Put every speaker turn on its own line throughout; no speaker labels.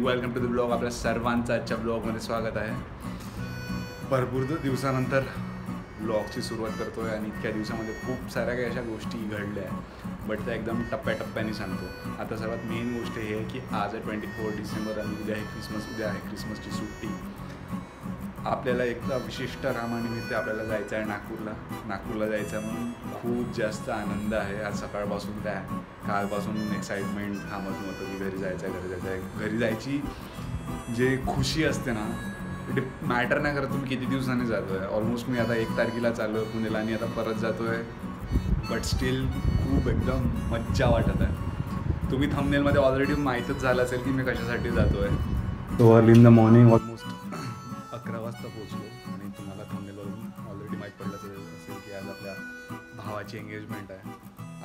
Welcome to the blog. आपल्या सर्वांचं आजच्या ब्लॉगमध्ये स्वागत आहे. भरपूर दिवसानंतर ब्लॉगची सुरुवात करतो आहे आणि इतक्या दिवसामध्ये खूप साऱ्या काही अशा गोष्टी घडल्या आहेत, बट त्या एकदम टप्प्याटप्प्याने सांगतो. आता सर्वात मेन गोष्ट हे आहे की आज आहे 24 डिसेंबर आणि उद्या आहे क्रिसमसची सुट्टी. आपल्याला एकदा विशिष्ट कामानिमित्त आपल्याला जायचं आहे नागपूरला जायचं आहे म्हणून खूप जास्त आनंद आहे. आज सकाळपासून कालपासून एक्साइटमेंट थांबत नव्हतं की घरी जायचं आहे. घरी जायची जे खुशी असते ना, मॅटर नाही करत तुम्ही किती दिवसांनी जातो आहे. ऑलमोस्ट मी आता 1 तारखेला चाललो आहे पुण्याला आणि आता परत जातो आहे, बट स्टील खूप एकदम मज्जा वाटत आहे. तुम्ही थंबनेलमध्ये ऑलरेडी माहीतच झालं असेल की मी कशासाठी जातो आहे. तो early in the morning almost 11 वाजता पोहोचलो आणि तुम्हाला थंबनेलवरून ऑलरेडी माहीत पडलं असेल की आज आपल्या भावाची एंगेजमेंट आहे.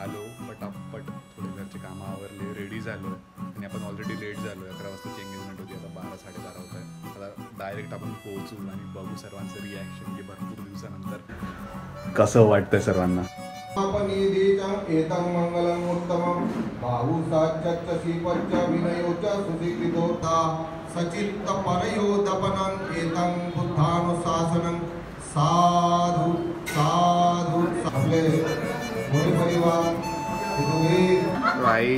आलो पटापट थोडे घरचे कामं आवरले, रेडी झालो आहे आणि आपण ऑलरेडी लेट झालो आहे. 11 वाजताची एंगेजमेंट होती, आता 12-12:30 होत आहे. आता डायरेक्ट आपण पोहोचू आणि बघू सर्वांचं रिॲक्शन की भरपूर दिवसानंतर कसं वाटतंय सर्वांना.
एतं मंगलम उत्तमम बाहु साच्च श्रीपच्च विनयोच सुदीकृतोता सचित्त परयोदपनं एतं बुद्धानुशासनं साधु साधु आपले परिवार.
भाई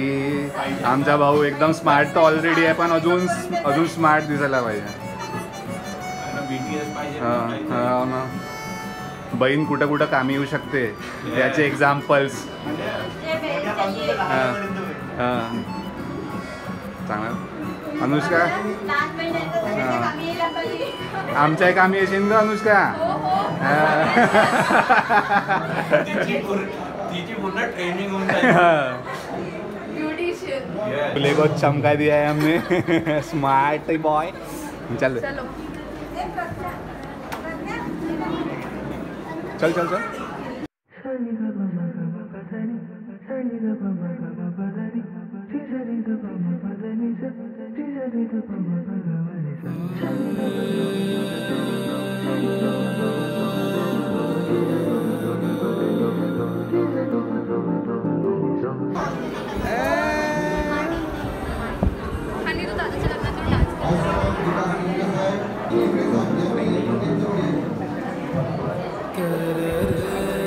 आमचा भाऊ एकदम स्मार्ट तर ऑलरेडी आहे, पण अजून स्मार्ट दिसायला पाहिजे. हां ना, बहीण कुठं कामी येऊ शकते याचे एक्झाम्पल्स. चांगलं अनुष्का, आमच्याही कामी येशील का अनुष्का? तुले को चमका दिया है हमने. Smart boy. चल चल चल चल.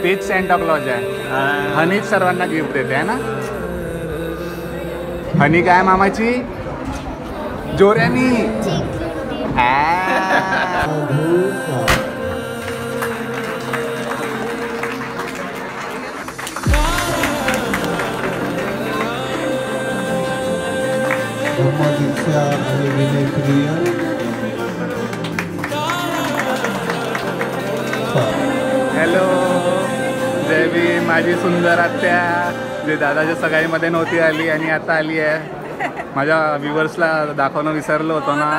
तेच सेंटा क्लॉज आहे. हनीच सर्वांना गिफ्ट देते आहे ना. हनी काय मामाची जोऱ्यानी. हॅलो जय भीम. माझी सुंदर आत्या जे दादाच्या सगाईमध्ये नव्हती आली आणि आता आली आहे. माझ्या व्ह्युअर्सला दाखवणं विसरलो होतो ना.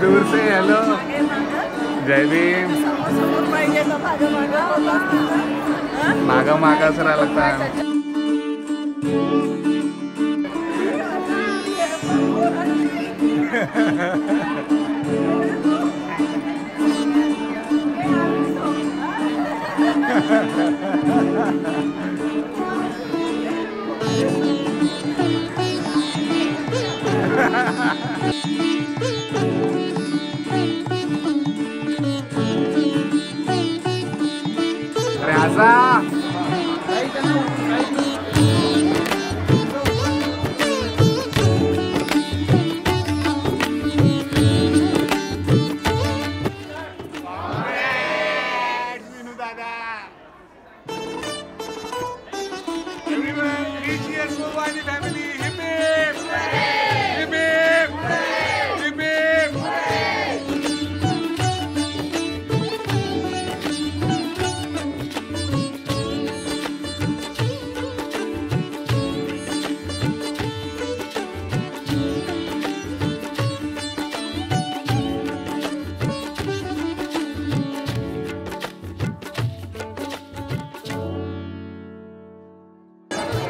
दूर से हॅलो जय भीम. मागा सरा लगता. अरे आजा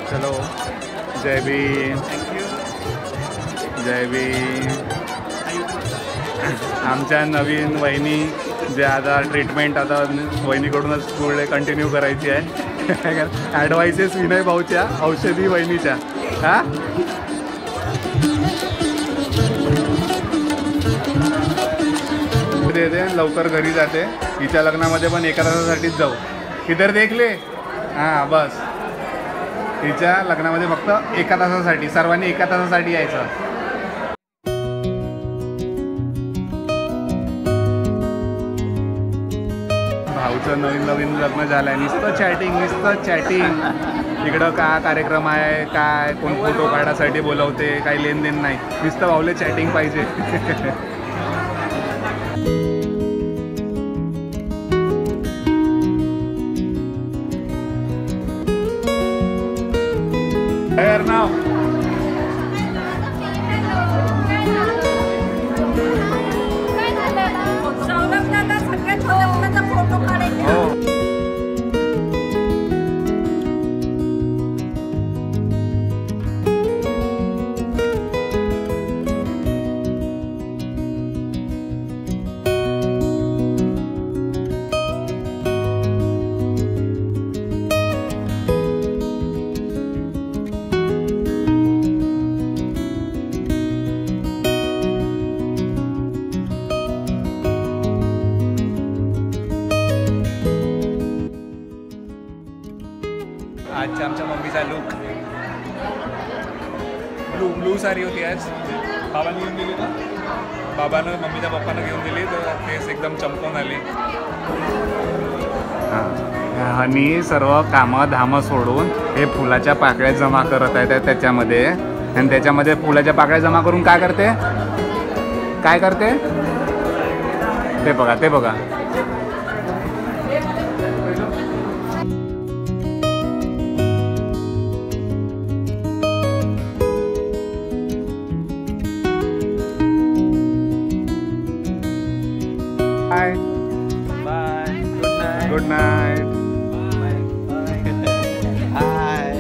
चलो जय भीम. जय भीम. आमच्या नवीन वहिनी जे आता ट्रीटमेंट आता वहिनीकडूनच पुढे कंटिन्यू करायची आहे. ॲडवाइसेस विनय भाऊच्या, औषधी वहिनीच्या. हां देते लवकर घरी जाते. हिच्या लग्नामध्ये पण एका तासासाठीच जाऊ. इधर देखले. हां बस हिच्या लग्नामध्ये फक्त एका तासासाठी, सर्वांनी एका तासासाठी यायचं. भाऊचं नवीन लग्न झालं आहे. नुसतं चॅटिंग. इकडं का कार्यक्रम आहे, काय कोण फोटो काढायसाठी बोलवते, काही लेनदेन नाही, नुसतं भाऊले चॅटिंग पाहिजे. नाव आजच्या आमच्या मम्मीचा लुक ब्लू साडी होती आज. बाबांनी घेऊन दिली ना, बाबानं मम्मीच्या पप्पानं घेऊन दिली तर केस एकदम चमकून आली. आणि सर्व कामं धामं सोडून हे फुलाच्या पाकळ्या जमा करत आहेत त्याच्यामध्ये. आणि त्याच्यामध्ये फुलाच्या पाकळ्या जमा करून काय करते ते बघा. Bye. Good night. Bye. Hi.